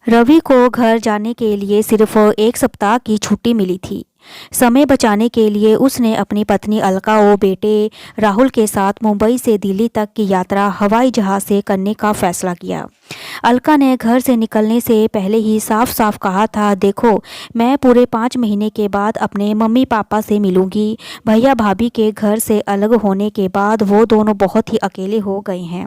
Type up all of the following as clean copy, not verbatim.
रवि को घर जाने के लिए सिर्फ 1 सप्ताह की छुट्टी मिली थी। समय बचाने के लिए उसने अपनी पत्नी अलका और बेटे राहुल के साथ मुंबई से दिल्ली तक की यात्रा हवाई जहाज से करने का फैसला किया। अलका ने घर से निकलने से पहले ही साफ साफ कहा था, देखो, मैं पूरे 5 महीने के बाद अपने मम्मी पापा से मिलूंगी। भैया भाभी के घर से अलग होने के बाद वो दोनों बहुत ही अकेले हो गए हैं,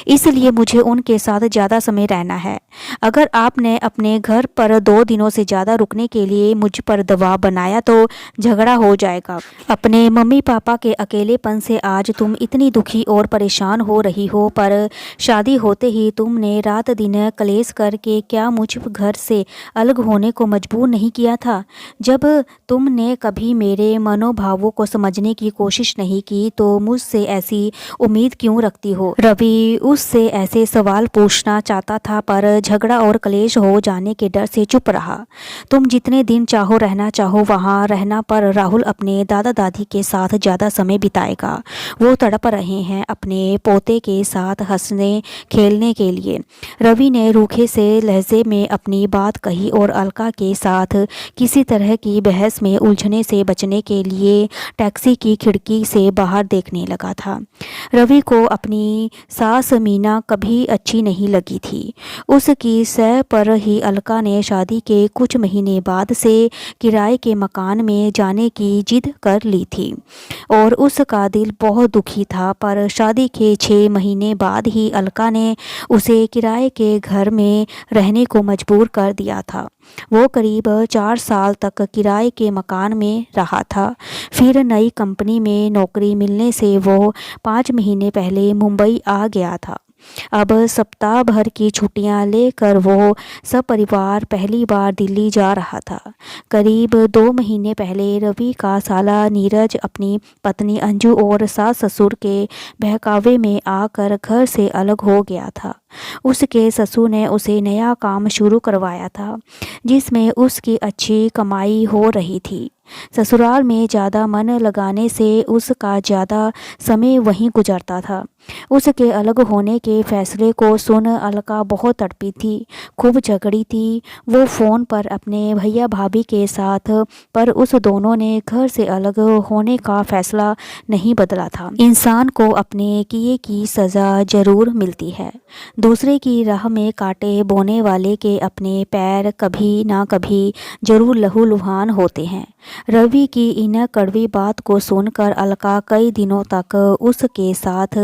इसलिए मुझे उनके साथ ज़्यादा समय रहना है। अगर आपने अपने घर पर 2 दिनों से ज़्यादा रुकने के लिए मुझ पर दबाव बनाया तो झगड़ा हो जाएगा। अपने मम्मी पापा के अकेलेपन से आज तुम इतनी दुखी और परेशान हो रही हो, पर शादी होते ही तुमने रात दिन कलेश करके क्या मुझ घर से अलग होने को मजबूर नहीं किया था? जब तुमने कभी मेरे मनोभावों को समझने की कोशिश नहीं की तो मुझसे ऐसी उम्मीद क्यों रखती हो? रवि उससे ऐसे सवाल पूछना चाहता था, पर झगड़ा और कलेश हो जाने के डर से चुप रहा। तुम जितने दिन चाहो रहना चाहो वहाँ रहना, पर राहुल अपने दादा दादी के साथ ज़्यादा समय बिताएगा। वो तड़प रहे हैं अपने पोते के साथ हंसने खेलने के लिए। रवि ने रूखे से लहजे में अपनी बात कही और अलका के साथ किसी तरह की बहस में उलझने से बचने के लिए टैक्सी की खिड़की से बाहर देखने लगा था। रवि को अपनी सास मीना कभी अच्छी नहीं लगी थी। उसकी सह पर ही अलका ने शादी के कुछ महीने बाद से किराए के मकान में जाने की जिद कर ली थी और उसका दिल बहुत दुखी था। पर शादी के 6 महीने बाद ही अलका ने उसे किराए के घर में रहने को मजबूर कर दिया था। वो करीब 4 साल तक किराए के मकान में रहा था। फिर नई कंपनी में नौकरी मिलने से वो 5 महीने पहले मुंबई आ गया था। अब सप्ताह भर की छुट्टियां लेकर वो सब परिवार पहली बार दिल्ली जा रहा था। करीब 2 महीने पहले रवि का साला नीरज अपनी पत्नी अंजू और सास ससुर के बहकावे में आकर घर से अलग हो गया था। उसके ससुर ने उसे नया काम शुरू करवाया था जिसमें उसकी अच्छी कमाई हो रही थी। ससुराल में ज़्यादा मन लगाने से उसका ज़्यादा समय वहीं गुजरता था। उसके अलग होने के फैसले को सुन अलका बहुत तड़पी थी, खूब झगड़ी थी वो फ़ोन पर अपने भैया भाभी के साथ, पर उस दोनों ने घर से अलग होने का फैसला नहीं बदला था। इंसान को अपने किए की सज़ा ज़रूर मिलती है। दूसरे की राह में कांटे बोने वाले के अपने पैर कभी ना कभी जरूर लहूलुहान होते हैं। रवि की इन कड़वी बात को सुनकर अलका कई दिनों तक उसके साथ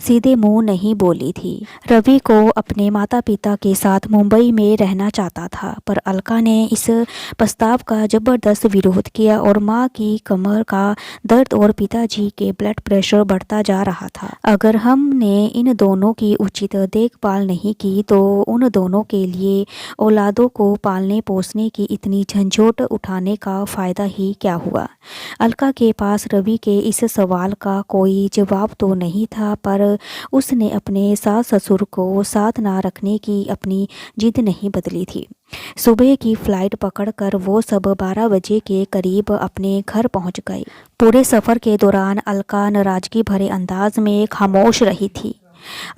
सीधे मुंह नहीं बोली थी। रवि को अपने माता पिता के साथ मुंबई में रहना चाहता था, पर अलका ने इस प्रस्ताव का जबरदस्त विरोध किया और माँ की कमर का दर्द और पिताजी के ब्लड प्रेशर बढ़ता जा रहा था। अगर हमने इन दोनों की उचित देखभाल नहीं की तो उन दोनों के लिए औलादों को पालने पोसने की इतनी झंझोट उठाने का फ़ायदा ही क्या हुआ? अलका के पास रवि के इस सवाल का कोई जवाब तो नहीं था, पर उसने अपने सास ससुर को साथ ना रखने की अपनी जिद नहीं बदली थी। सुबह की फ्लाइट पकड़कर वो सब 12 बजे के करीब अपने घर पहुंच गए। पूरे सफ़र के दौरान अलका नाराज़गी भरे अंदाज में खामोश रही थी।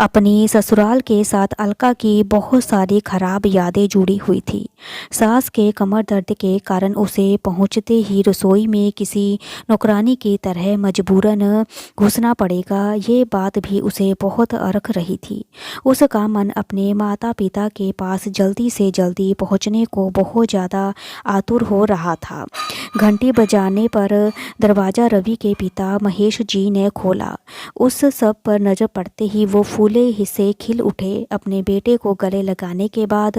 अपनी ससुराल के साथ अलका की बहुत सारी खराब यादें जुड़ी हुई थी। सास के कमर दर्द के कारण उसे पहुंचते ही रसोई में किसी नौकरानी की तरह मजबूरन घुसना पड़ेगा, ये बात भी उसे बहुत अरख रही थी। उसका मन अपने माता पिता के पास जल्दी से जल्दी पहुंचने को बहुत ज़्यादा आतुर हो रहा था। घंटी बजाने पर दरवाज़ा रवि के पिता महेश जी ने खोला। उस सब पर नज़र पड़ते ही वो फूले हिस्से खिल उठे। अपने बेटे को गले लगाने के बाद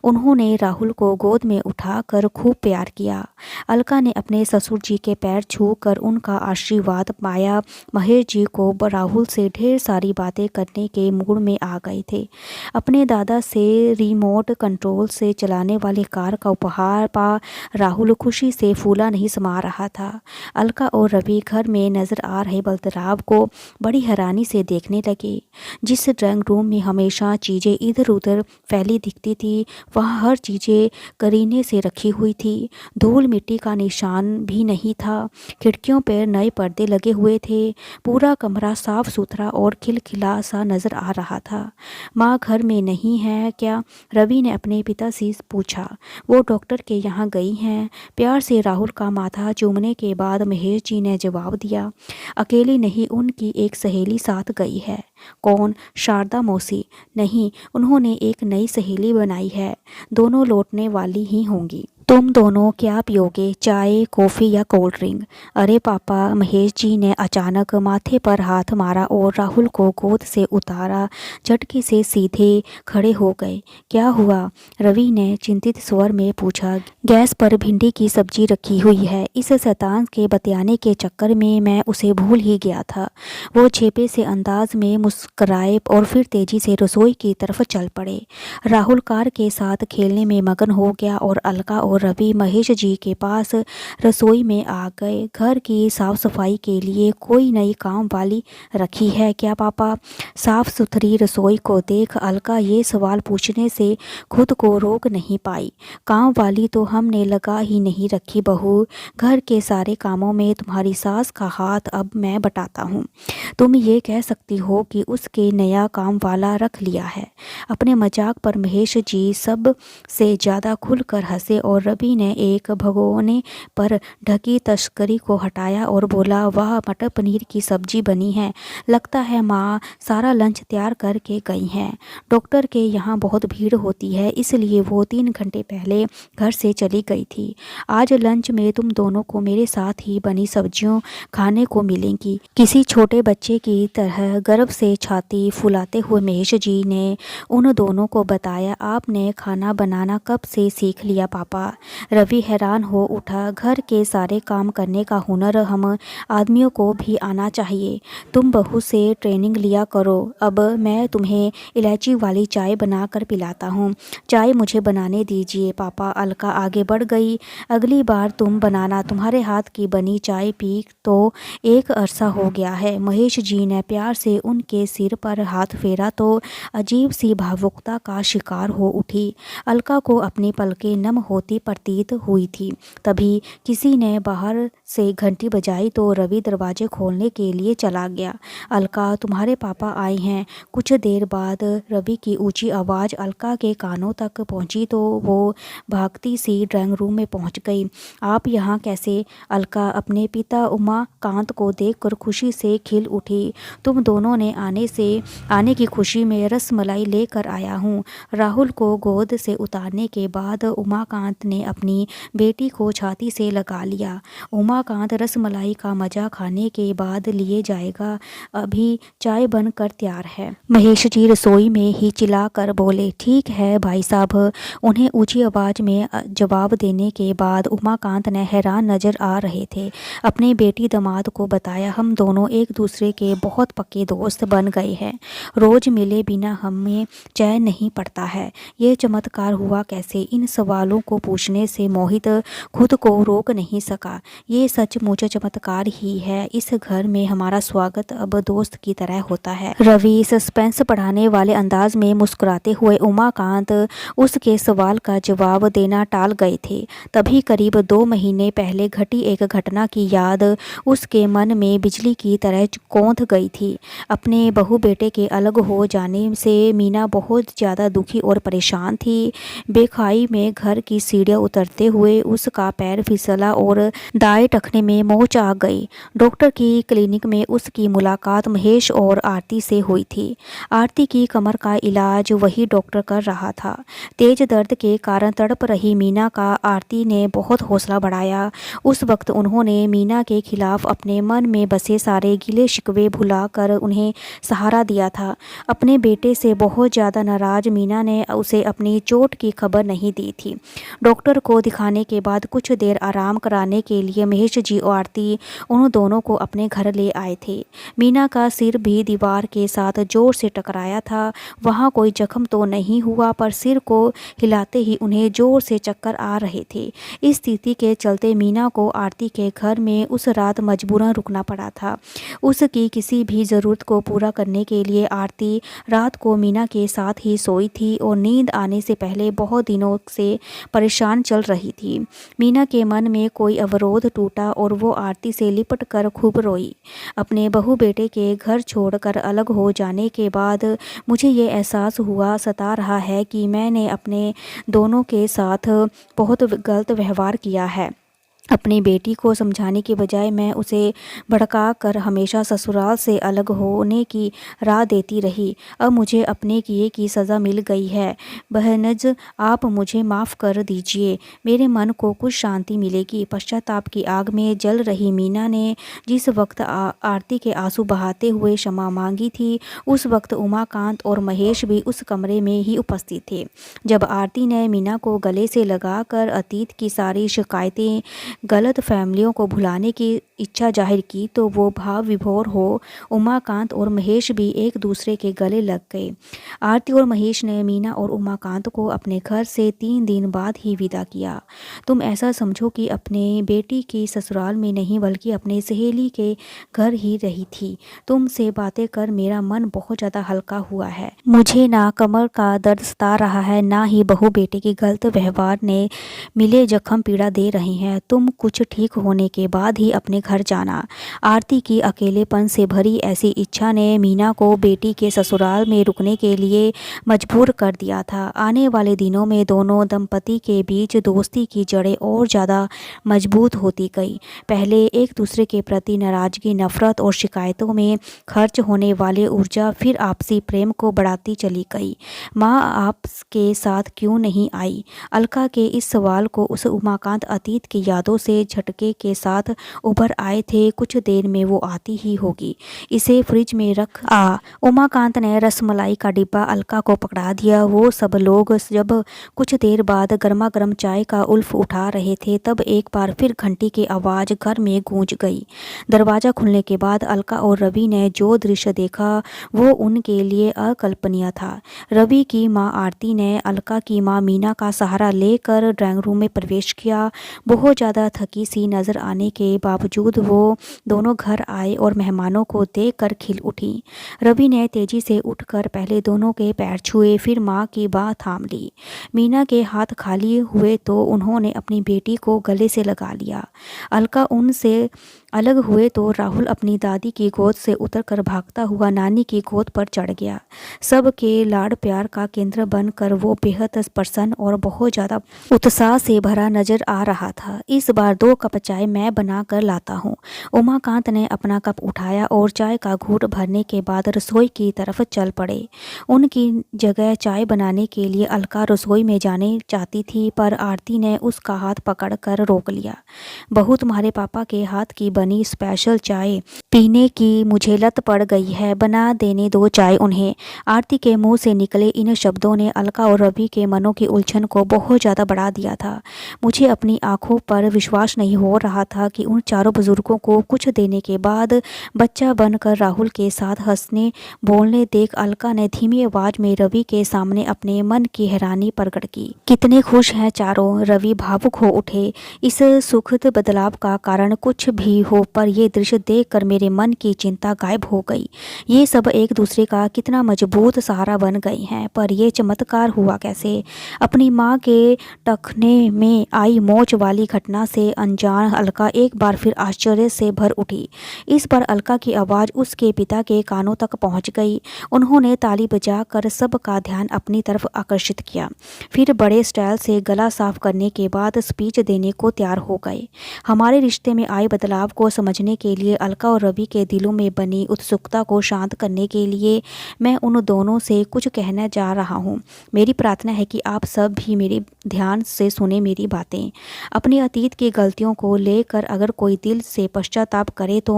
उन्होंने राहुल को गोद में उठाकर खूब प्यार किया। अलका ने अपने ससुर जी के पैर छूकर उनका आशीर्वाद पाया। महेश जी को राहुल से ढेर सारी बातें करने के मूड में आ गए थे। अपने दादा से रिमोट कंट्रोल से चलाने वाली कार का उपहार पा राहुल खुशी से फूला नहीं समा रहा था। अलका और रवि घर में नजर आ रहे बलराव को बड़ी हैरानी से देखने लगे। जिस ड्राइंग रूम में हमेशा चीज़ें इधर उधर फैली दिखती थी, वहाँ हर चीज़ें करीने से रखी हुई थी। धूल मिट्टी का निशान भी नहीं था। खिड़कियों पर नए पर्दे लगे हुए थे। पूरा कमरा साफ सुथरा और खिलखिला सा नजर आ रहा था। माँ घर में नहीं है क्या? रवि ने अपने पिता से पूछा। वो डॉक्टर के यहाँ गई हैं, प्यार से राहुल का माथा चूमने के बाद महेश जी ने जवाब दिया। अकेली नहीं, उनकी एक सहेली साथ गई है। कौन? शारदा मौसी? नहीं, उन्होंने एक नई सहेली बनाई है। दोनों लौटने वाली ही होंगी। तुम दोनों क्या पियोगे, चाय, कॉफ़ी या कोल्ड ड्रिंक? अरे पापा, महेश जी ने अचानक माथे पर हाथ मारा और राहुल को गोद से उतारा। झटके से सीधे खड़े हो गए। क्या हुआ? रवि ने चिंतित स्वर में पूछा। गैस पर भिंडी की सब्जी रखी हुई है। इस शैतान के बतियाने के चक्कर में मैं उसे भूल ही गया था। वो छेपे से अंदाज में मुस्कराए और फिर तेजी से रसोई की तरफ चल पड़े। राहुल कार के साथ खेलने में मगन हो गया और अलका और रवि महेश जी के पास रसोई में आ गए। घर की साफ सफाई के लिए कोई नई काम वाली रखी है क्या पापा? साफ सुथरी रसोई को देख अलका ये सवाल पूछने से खुद को रोक नहीं पाई। काम वाली तो हमने लगा ही नहीं रखी बहू। घर के सारे कामों में तुम्हारी सास का हाथ अब मैं बटाता हूँ। तुम ये कह सकती हो कि उसके नया काम वाला रख लिया है। अपने मजाक पर महेश जी सब से ज़्यादा खुलकर हंसे और रवि ने एक भगोने पर ढकी तस्करी को हटाया और बोला, वाह, मटर पनीर की सब्जी बनी है। लगता है माँ सारा लंच तैयार करके गई हैं। डॉक्टर के यहाँ बहुत भीड़ होती है, इसलिए वो 3 घंटे पहले घर से चली गई थी। आज लंच में तुम दोनों को मेरे साथ ही बनी सब्जियों खाने को मिलेंगी। किसी छोटे बच्चे की तरह गर्व से छाती फुलाते हुए महेश जी ने उन दोनों को बताया। आपने खाना बनाना कब से सीख लिया पापा? रवि हैरान हो उठा। घर के सारे काम करने का हुनर हम आदमियों को भी आना चाहिए। तुम बहू से ट्रेनिंग लिया करो। अब मैं तुम्हें इलायची वाली चाय बना कर पिलाता हूँ। चाय मुझे बनाने दीजिए पापा। अलका आगे बढ़ गई। अगली बार तुम बनाना, तुम्हारे हाथ की बनी चाय पी तो एक अरसा हो गया है। महेश जी ने प्यार से उनके सिर पर हाथ फेरा तो अजीब सी भावुकता का शिकार हो उठी। अलका को अपनी पलकें नम होती प्रतीत हुई थी। तभी किसी ने बाहर से घंटी बजाई तो रवि दरवाजे खोलने के लिए चला गया। अलका, तुम्हारे पापा आए हैं। कुछ देर बाद रवि की ऊंची आवाज़ अलका के कानों तक पहुंची तो वो भागती सी ड्राइंग रूम में पहुंच गई। आप यहाँ कैसे? अलका अपने पिता उमाकांत को देखकर खुशी से खिल उठी। तुम दोनों ने आने की खुशी में रसमलाई लेकर आया हूँ। राहुल को गोद से उतारने के बाद उमाकांत ने अपनी बेटी को छाती से लगा लिया। उमाकांत रसमलाई का मजा खाने के बाद लिए जाएगा, अभी चाय बनकर तैयार है। महेश जी रसोई में ही चिल्ला कर बोले। ठीक है भाई साहब। उन्हें ऊंची आवाज में जवाब देने के बाद उमाकांत ने हैरान नजर आ रहे थे। अपने बेटी दामाद को बताया, हम दोनों एक दूसरे के बहुत पक्के दोस्त बन गए हैं। रोज मिले बिना हमें चैन नहीं पड़ता है। ये चमत्कार हुआ कैसे? इन सवालों को पूछने से मोहित खुद को रोक नहीं सका। ये सचमुच चमत्कार ही है। इस घर में हमारा स्वागत अब दोस्त की तरह होता है। रवि सस्पेंस बढ़ाने वाले अंदाज में मुस्कुराते हुए उमाकांत उसके सवाल का जवाब देना टाल गए थे। तभी करीब 2 महीने पहले घटी एक घटना की याद उसके मन में बिजली की तरह कौंध गई थी। अपने बहू बेटे के अलग हो जाने से मीना बहुत ज़्यादा दुखी और परेशान थी। बेखाई में घर की सीढ़ियाँ उतरते हुए उसका पैर फिसला और दाएं टखने में मोच आ गई। डॉक्टर की क्लिनिक में उसकी मुलाकात महेश और आरती से हुई थी। आरती की कमर का इलाज वही डॉक्टर कर रहा था। तेज दर्द के कारण तड़प रही मीना का आरती ने बहुत हौसला बढ़ाया। उस वक्त उन्होंने मीना के खिलाफ अपने मन में बसे सारे गिले शिकवे भुलाकर उन्हें सहारा दिया था। अपने बेटे से बहुत ज़्यादा नाराज मीना ने उसे अपनी चोट की खबर नहीं दी थी। डॉक्टर डॉक्टर को दिखाने के बाद कुछ देर आराम कराने के लिए महेश जी और आरती उन दोनों को अपने घर ले आए थे। मीना का सिर भी दीवार के साथ जोर से टकराया था। वहाँ कोई जख्म तो नहीं हुआ, पर सिर को हिलाते ही उन्हें जोर से चक्कर आ रहे थे। इस स्थिति के चलते मीना को आरती के घर में उस रात मजबूरन रुकना पड़ा था। उसकी किसी भी ज़रूरत को पूरा करने के लिए आरती रात को मीना के साथ ही सोई थी और नींद आने से पहले बहुत दिनों से परेशान चल रही थी। मीना के मन में कोई अवरोध टूटा और वो आरती से लिपट कर खूब रोई। अपने बहू बेटे के घर छोड़कर अलग हो जाने के बाद मुझे ये एहसास हुआ सता रहा है कि मैंने अपने दोनों के साथ बहुत गलत व्यवहार किया है। अपनी बेटी को समझाने की बजाय मैं उसे भड़का कर हमेशा ससुराल से अलग होने की राह देती रही। अब मुझे अपने किए की सज़ा मिल गई है। बहनज, आप मुझे माफ़ कर दीजिए, मेरे मन को कुछ शांति मिलेगी। पश्चाताप की आग में जल रही मीना ने जिस वक्त आरती के आंसू बहाते हुए क्षमा मांगी थी, उस वक्त उमाकांत और महेश भी उस कमरे में ही उपस्थित थे। जब आरती ने मीना को गले से लगाकर अतीत की सारी शिकायतें, गलत फैमिलियों को भुलाने की इच्छा जाहिर की, तो वो भाव विभोर हो उमाकांत और महेश भी एक दूसरे के गले लग गए। आरती और महेश ने मीना और उमाकांत को अपने घर से 3 दिन बाद ही विदा किया। तुम ऐसा समझो कि अपने बेटी की ससुराल में नहीं बल्कि अपने सहेली के घर ही रही थी। तुमसे बातें कर मेरा मन बहुत ज़्यादा हल्का हुआ है। मुझे ना कमर का दर्द सता रहा है, ना ही बहू बेटे की गलत व्यवहार ने मिले जख्म पीड़ा दे रही हैं। तुम कुछ ठीक होने के बाद ही अपने घर जाना। आरती की अकेलेपन से भरी ऐसी इच्छा ने मीना को बेटी के ससुराल में रुकने के लिए मजबूर कर दिया था। आने वाले दिनों में दोनों दंपति के बीच दोस्ती की जड़ें और ज़्यादा मजबूत होती गई। पहले एक दूसरे के प्रति नाराज़गी, नफरत और शिकायतों में खर्च होने वाली ऊर्जा फिर आपसी प्रेम को बढ़ाती चली गई। माँ आपके साथ क्यों नहीं आई? अलका के इस सवाल को उस उमाकांत अतीत की यादों से झटके के साथ उभर आए थे। कुछ देर में वो आती ही होगी, इसे फ्रिज में रख आ। उमाकांत ने रसमलाई का डिब्बा अलका को पकड़ा दिया। वो सब लोग जब कुछ देर बाद गर्मा गर्म चाय का उल्फ उठा रहे थे, तब एक बार फिर घंटी की आवाज़ घर में गूंज गई। दरवाज़ा खुलने के बाद अलका और रवि ने जो दृश्य देखा वो उनके लिए अकल्पनीय था। रवि की माँ आरती ने अलका की माँ मीना का सहारा लेकर ड्राइंग रूम में प्रवेश किया। बहुत ज़्यादा थकी सी नज़र आने के बावजूद वो दोनों घर आए और मेहमानों को देखकर खिल उठी। रवि ने तेजी से उठकर पहले दोनों के पैर छुए, फिर माँ की बाह थाम ली। मीना के हाथ खाली हुए तो उन्होंने अपनी बेटी को गले से लगा लिया। अलका उनसे अलग हुए तो राहुल अपनी दादी की गोद से उतरकर भागता हुआ नानी की गोद पर चढ़ गया। सबके लाड़ प्यार का केंद्र बनकर वो बेहद प्रसन्न और बहुत ज़्यादा उत्साह से भरा नजर आ रहा था। इस बार 2 कप चाय मैं बना कर लाता हूँ। उमाकांत ने अपना कप उठाया और चाय का घूंट भरने के बाद रसोई की तरफ चल पड़े। उनकी जगह चाय बनाने के लिए अलका रसोई में जाने चाहती थी, पर आरती ने उसका हाथ पकड़कर रोक लिया। बहू, तुम्हारे पापा के हाथ की बनी स्पेशल चाय पीने की मुझे लत पड़ गई है, बना देने दो चाय उन्हें। आरती के मुंह से निकले इन शब्दों ने अलका और रवि के मनों की उलझन को बहुत ज़्यादा बढ़ा दिया था। मुझे अपनी आंखों पर विश्वास नहीं हो रहा था कि उन चारों बुजुर्गों को कुछ देने के बाद बच्चा बनकर राहुल के साथ हंसने बोलने देख अलका ने धीमी आवाज में रवि के सामने अपने मन की हैरानी प्रकट की। कितने खुश हैं चारों। रवि भावुक हो उठे। इस सुखद बदलाव का कारण कुछ भी हो, पर यह दृश्य देखकर मेरे मन की चिंता गायब हो गई। ये सब एक दूसरे का कितना मजबूत सहारा बन गए हैं, पर यह चमत्कार हुआ कैसे? अपनी माँ के टखने में आई मोच वाली घटना से अनजान अलका एक बार फिर आश्चर्य से भर उठी। इस पर अलका की आवाज़ उसके पिता के कानों तक पहुँच गई। उन्होंने ताली बजाकर सबका ध्यान अपनी तरफ आकर्षित किया, फिर बड़े स्टाइल से गला साफ करने के बाद स्पीच देने को तैयार हो गए। हमारे रिश्ते में आए बदलाव को समझने के लिए, अलका और रवि के दिलों में बनी उत्सुकता को शांत करने के लिए मैं उन दोनों से कुछ कहना जा रहा हूँ। मेरी प्रार्थना है कि आप सब भी मेरी ध्यान से सुने मेरी बातें। अपने अतीत की गलतियों को लेकर अगर कोई दिल से पश्चाताप करे तो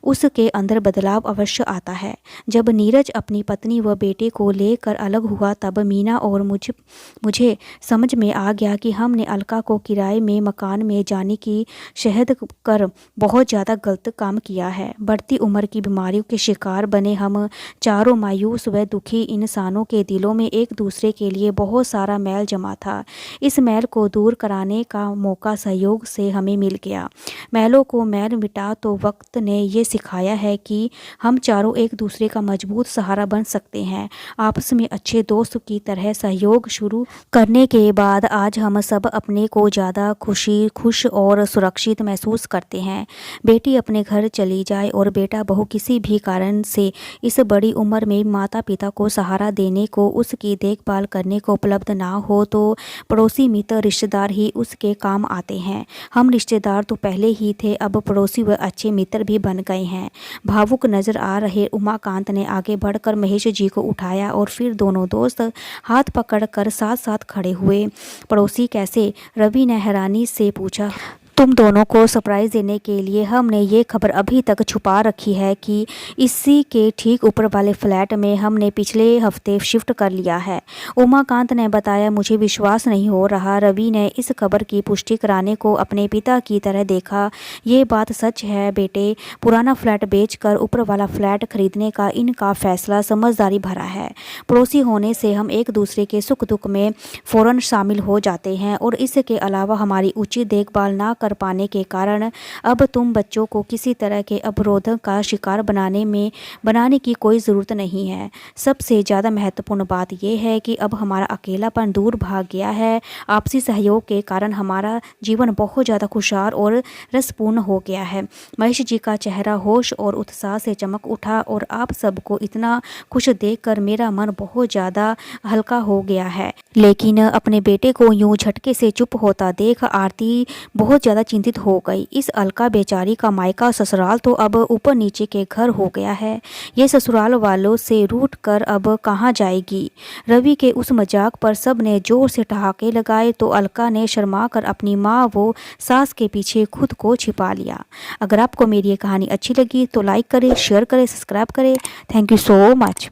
उसके अंदर बदलाव अवश्य आता है। जब नीरज अपनी पत्नी व बेटे को लेकर अलग हुआ तब मीना और मुझे समझ में आ गया कि हमने अलका को किराए में मकान में जाने की शहद कर बहुत ज़्यादा गलत काम किया है। बढ़ती उम्र की बीमारियों के शिकार बने हम चारों मायूस व दुखी इंसानों के दिलों में एक दूसरे के लिए बहुत सारा मैल जमा था। इस मैल को दूर कराने का मौका सहयोग से हमें मिल गया। मैलों को मैल मिटा तो वक्त ने ये सिखाया है कि हम चारों एक दूसरे का मजबूत सहारा बन सकते हैं। आपस में अच्छे दोस्त की तरह सहयोग शुरू करने के बाद आज हम सब अपने को ज़्यादा खुश और सुरक्षित महसूस करते हैं। बेटी अपने घर चली जाए और बेटा बहू किसी भी कारण से इस बड़ी उम्र में माता पिता को सहारा देने को, उसकी देखभाल करने को उपलब्ध ना हो तो पड़ोसी मित्र रिश्तेदार ही उसके काम आते हैं। हम रिश्तेदार तो पहले ही थे, अब पड़ोसी व अच्छे मित्र भी बन गए हैं। भावुक नजर आ रहे उमाकांत ने आगे बढ़कर महेश जी को उठाया और फिर दोनों दोस्त हाथ पकड़कर साथ साथ खड़े हुए। पड़ोसी कैसे? रवि ने हैरानी से पूछा। तुम दोनों को सरप्राइज देने के लिए हमने ये खबर अभी तक छुपा रखी है कि इसी के ठीक ऊपर वाले फ्लैट में हमने पिछले हफ्ते शिफ्ट कर लिया है, उमाकांत ने बताया। मुझे विश्वास नहीं हो रहा। रवि ने इस खबर की पुष्टि कराने को अपने पिता की तरह देखा। ये बात सच है बेटे, पुराना फ्लैट बेचकर ऊपर वाला फ्लैट खरीदने का इनका फैसला समझदारी भरा है। पड़ोसी होने से हम एक दूसरे के सुख दुख में फ़ौरन शामिल हो जाते हैं और इसके अलावा हमारी उचित देखभाल ना कर पाने के कारण अब तुम बच्चों को किसी तरह के अवरोध का शिकार बनाने की कोई ज़रूरत नहीं है। सबसे ज़्यादा महत्वपूर्ण बात यह है कि अब हमारा अकेलापन दूर भाग गया है। आपसी सहयोग के कारण हमारा जीवन बहुत ज़्यादा खुशहाल और रसपूर्ण हो गया है। महेश जी का चेहरा होश और उत्साह से चमक उठा और आप सबको इतना खुश देखकर मेरा मन बहुत ज़्यादा हल्का हो गया है। लेकिन अपने बेटे को यूं झटके से चुप होता देख आरती बहुत ज़्यादा चिंतित हो गई। इस अलका बेचारी का मायका ससुराल तो अब ऊपर नीचे के घर हो गया है। ये ससुराल वालों से रूठ कर अब कहाँ जाएगी? रवि के उस मजाक पर सब ने जोर से ठहाके लगाए तो अलका ने शर्मा कर अपनी माँ वो सास के पीछे खुद को छिपा लिया। अगर आपको मेरी ये कहानी अच्छी लगी तो लाइक करें, शेयर करें, सब्सक्राइब करें। Thank you so much.